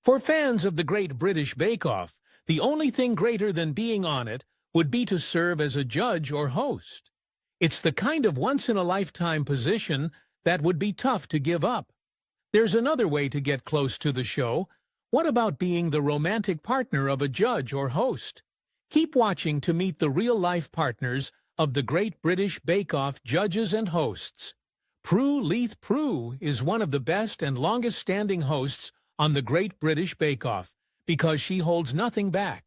For fans of the Great British Bake Off, the only thing greater than being on it would be to serve as a judge or host. It's the kind of once-in-a-lifetime position that would be tough to give up. There's another way to get close to the show. What about being the romantic partner of a judge or host? Keep watching to meet the real-life partners of the Great British Bake Off judges and hosts. Prue Leith. Prue is one of the best and longest-standing hosts on the Great British Bake Off because she holds nothing back.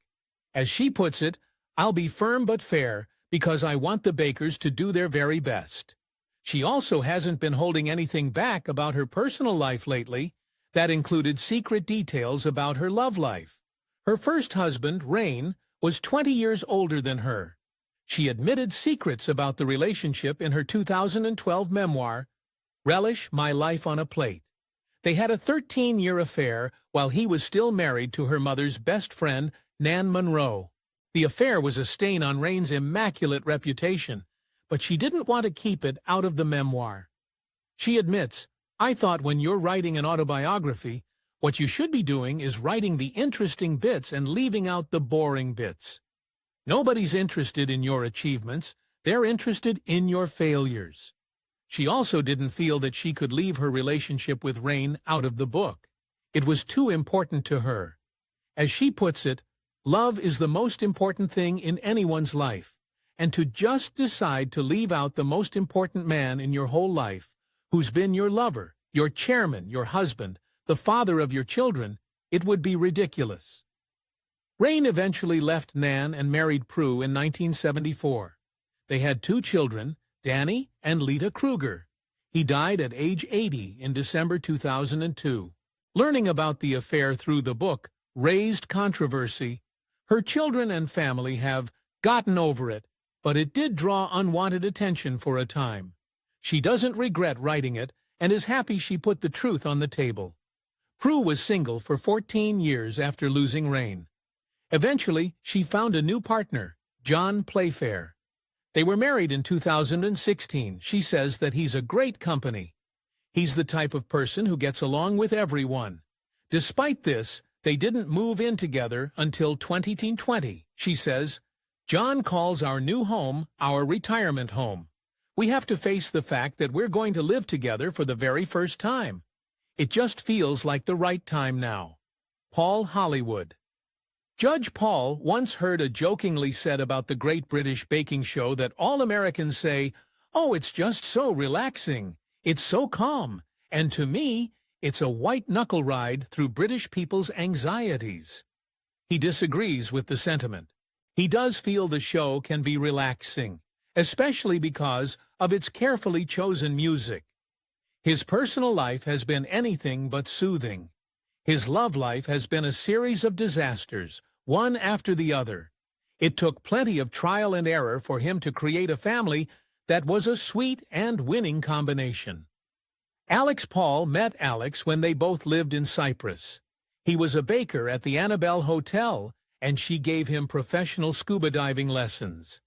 As she puts it, "I'll be firm but fair because I want the bakers to do their very best." She also hasn't been holding anything back about her personal life lately. That included secret details about her love life. Her first husband, Rain, was 20 years older than her. She admitted secrets about the relationship in her 2012 memoir, Relish My Life on a Plate. They had a 13-year affair while he was still married to her mother's best friend, Nan Monroe. The affair was a stain on Rain's immaculate reputation, but she didn't want to keep it out of the memoir. She admits, "I thought when you're writing an autobiography, what you should be doing is writing the interesting bits and leaving out the boring bits. Nobody's interested in your achievements, they're interested in your failures." She also didn't feel that she could leave her relationship with Rain out of the book. It was too important to her. As she puts it, love is the most important thing in anyone's life, and to just decide to leave out the most important man in your whole life, who's been your lover, your chairman, your husband, the father of your children, it would be ridiculous. Rain eventually left Nan and married Prue in 1974. They had 2 children, Danny and Lita Kruger. He died at age 80 in December 2002. Learning about the affair through the book raised controversy. Her children and family have gotten over it, but it did draw unwanted attention for a time. She doesn't regret writing it and is happy she put the truth on the table. Prue was single for 14 years after losing Rain. Eventually, she found a new partner, John Playfair. They were married in 2016. She says that he's a great company. He's the type of person who gets along with everyone. Despite this, they didn't move in together until 2020. She says, "John calls our new home our retirement home. We have to face the fact that we're going to live together for the very first time. It just feels like the right time now." Paul Hollywood. Judge Paul once heard a jokingly said about the Great British Baking Show that all Americans say, "Oh, it's just so relaxing. It's so calm. And to me, it's a white-knuckle ride through British people's anxieties." He disagrees with the sentiment. He does feel the show can be relaxing, especially because of its carefully chosen music. His personal life has been anything but soothing. His love life has been a series of disasters, one after the other. It took plenty of trial and error for him to create a family that was a sweet and winning combination. Alex Paul met Alex when they both lived in Cyprus. He was a baker at the Annabelle Hotel, and she gave him professional scuba diving lessons.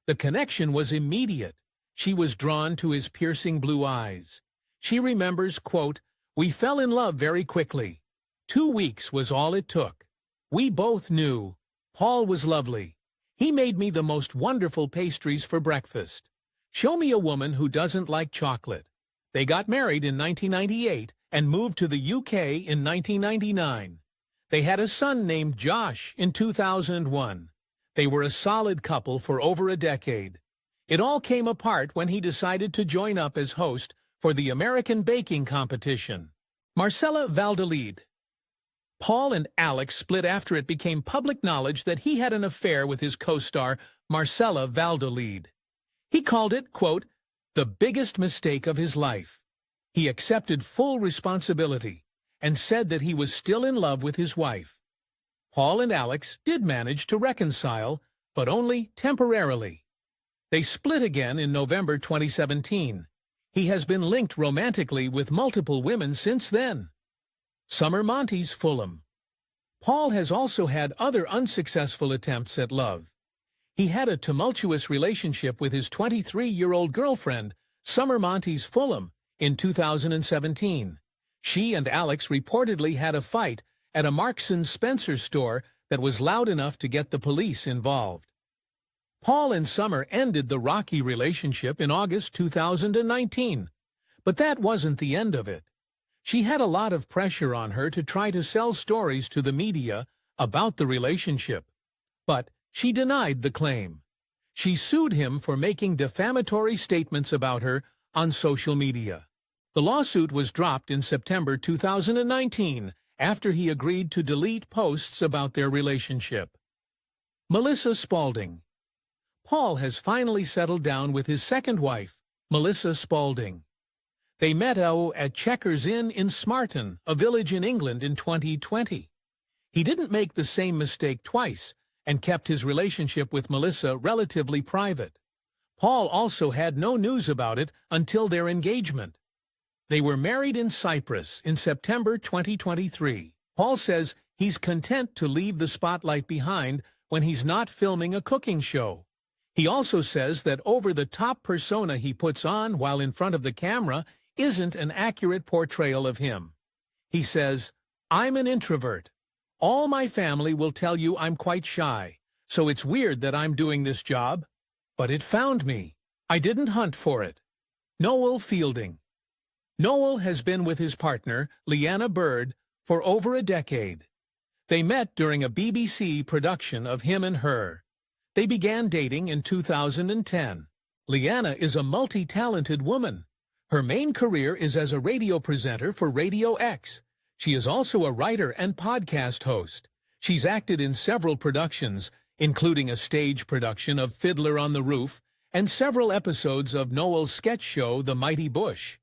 The connection was immediate. She was drawn to his piercing blue eyes. She remembers, quote, "We fell in love very quickly. 2 weeks was all it took. We both knew. Paul was lovely. He made me the most wonderful pastries for breakfast. Show me a woman who doesn't like chocolate." They got married in 1998 and moved to the UK in 1999. They had a son named Josh in 2001. They were a solid couple for over a decade. It all came apart when he decided to join up as host for the American baking competition. Marcella Valladolid. Paul and Alex split after it became public knowledge that he had an affair with his co-star, Marcella Valladolid. He called it, quote, "the biggest mistake of his life." He accepted full responsibility and said that he was still in love with his wife. Paul and Alex did manage to reconcile, but only temporarily. They split again in November 2017. He has been linked romantically with multiple women since then. Summer Monty's Fulham. Paul has also had other unsuccessful attempts at love. He had a tumultuous relationship with his 23-year-old girlfriend, Summer Monty's Fulham, in 2017. She and Alex reportedly had a fight at a Marks & Spencer store that was loud enough to get the police involved. Paul and Summer ended the rocky relationship in August 2019. But that wasn't the end of it. She had a lot of pressure on her to try to sell stories to the media about the relationship. But she denied the claim. She sued him for making defamatory statements about her on social media. The lawsuit was dropped in September 2019 after he agreed to delete posts about their relationship. Melissa Spaulding. Paul has finally settled down with his second wife, Melissa Spaulding. They met at Checkers Inn in Smarton, a village in England, in 2020. He didn't make the same mistake twice and kept his relationship with Melissa relatively private. Paul also had no news about it until their engagement. They were married in Cyprus in September 2023. Paul says he's content to leave the spotlight behind when he's not filming a cooking show. He also says that over-the-top persona he puts on while in front of the camera isn't an accurate portrayal of him. He says, "I'm an introvert. All my family will tell you I'm quite shy, so it's weird that I'm doing this job. But it found me. I didn't hunt for it." Noel Fielding. Noel has been with his partner, Leanna Bird, for over a decade. They met during a BBC production of Him and Her. They began dating in 2010. Leanna is a multi-talented woman. Her main career is as a radio presenter for Radio X. She is also a writer and podcast host. She's acted in several productions, including a stage production of Fiddler on the Roof and several episodes of Noel's sketch show The Mighty Bush.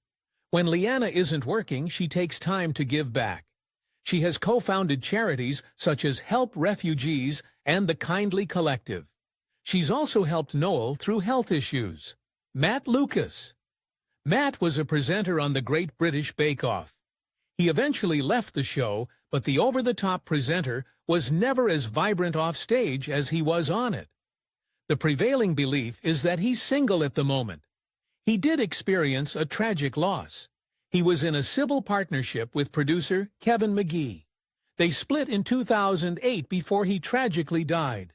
When Leanna isn't working, she takes time to give back. She has co-founded charities such as Help Refugees and the Kindly Collective. She's also helped Noel through health issues. Matt Lucas. Matt was a presenter on the Great British Bake Off. He eventually left the show, but the over-the-top presenter was never as vibrant off stage as he was on it. The prevailing belief is that he's single at the moment. He did experience a tragic loss. He was in a civil partnership with producer Kevin McGee. They split in 2008 before he tragically died.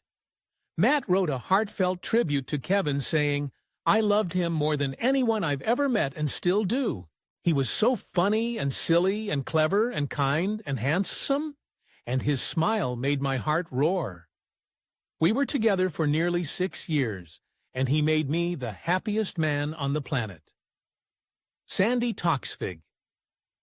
Matt wrote a heartfelt tribute to Kevin saying, "I loved him more than anyone I've ever met and still do. He was so funny and silly and clever and kind and handsome, and his smile made my heart roar. We were together for nearly 6 years, and he made me the happiest man on the planet." Sandi Toksvig.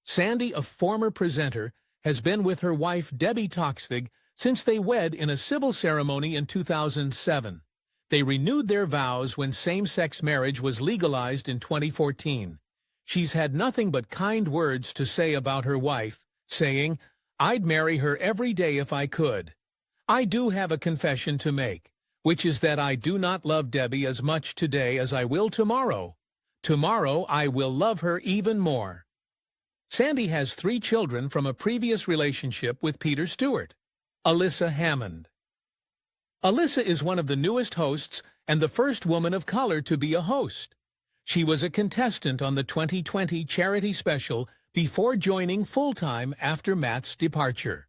Sandi, a former presenter, has been with her wife Debbie Toksvig since they wed in a civil ceremony in 2007. They renewed their vows when same-sex marriage was legalized in 2014. She's had nothing but kind words to say about her wife, saying, "I'd marry her every day if I could. I do have a confession to make, which is that I do not love Debbie as much today as I will tomorrow. Tomorrow I will love her even more." Sandi has 3 children from a previous relationship with Peter Stewart. Alison Hammond. Alyssa is one of the newest hosts and the first woman of color to be a host. She was a contestant on the 2020 charity special before joining full-time after Matt's departure.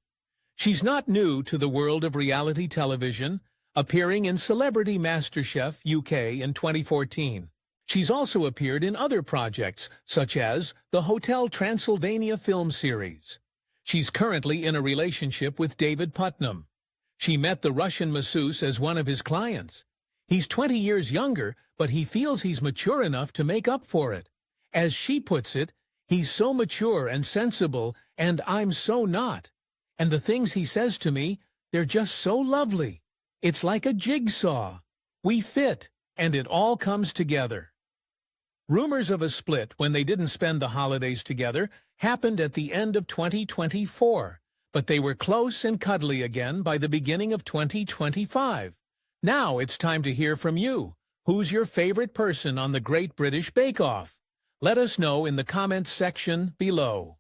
She's not new to the world of reality television, appearing in Celebrity MasterChef UK in 2014. She's also appeared in other projects, such as the Hotel Transylvania film series. She's currently in a relationship with David Putnam. She met the Russian masseuse as one of his clients. He's 20 years younger, but he feels he's mature enough to make up for it. As she puts it, he's so mature and sensible, and I'm so not. And the things he says to me, they're just so lovely. It's like a jigsaw. We fit, and it all comes together. Rumors of a split when they didn't spend the holidays together happened at the end of 2024, but they were close and cuddly again by the beginning of 2025. Now it's time to hear from you. Who's your favorite person on the Great British Bake Off? Let us know in the comments section below.